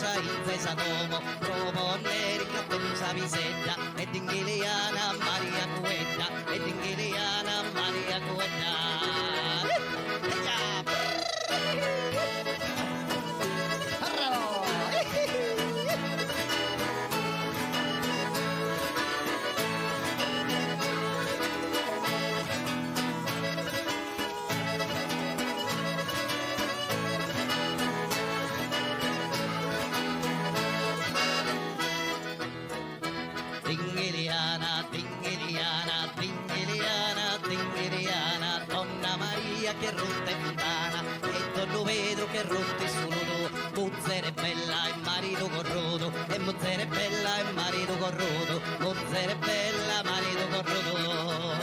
casa in fesa d'uomo, provo neri che pensa visetta, e d'inghiliana Maria Cuetta, e d'inghiliana Maria Cuetta. Tingiliana, tingiliana, tingiliana, tingiliana, donna Maria che rotta in fontana, e torno Pedro che rotti solo tu, muzzere bella e marito corrodo, e muzzere bella e marito corrodo, muzzere bella, marito corrodo.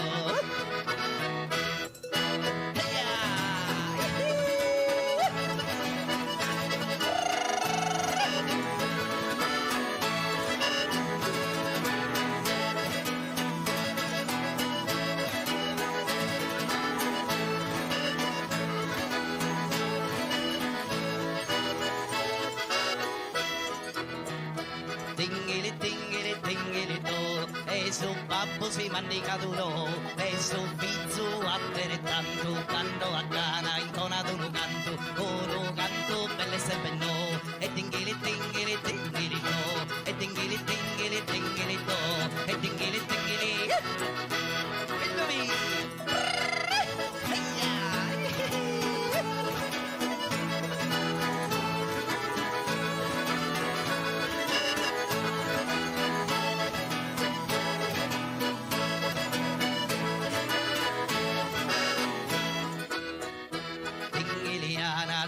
Tingili tingili tingili do, e su babbo si mandica duro, e su pizzo a tere tanto, quando a cana intonato un canto belle sempre no, e tingili tingili tingili do, e tingili tingili tingili do, e tingili tingili,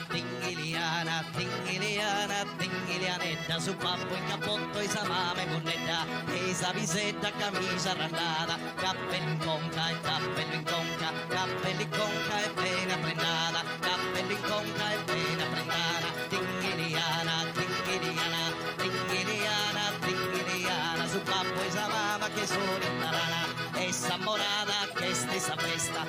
tingiliana, tingiliana, tingilianetta, su babbo in cappotto e sa mame monnetta, e sa visetta camicia randata, cappello in conca e cappello in conca, cappello in conca e pena prendata, cappello in conca e pena prendata, tingiliana, tingiliana, tingiliana, tingiliana, su babbo e sa mama che sono in tarana, e sa morata che stessa festa,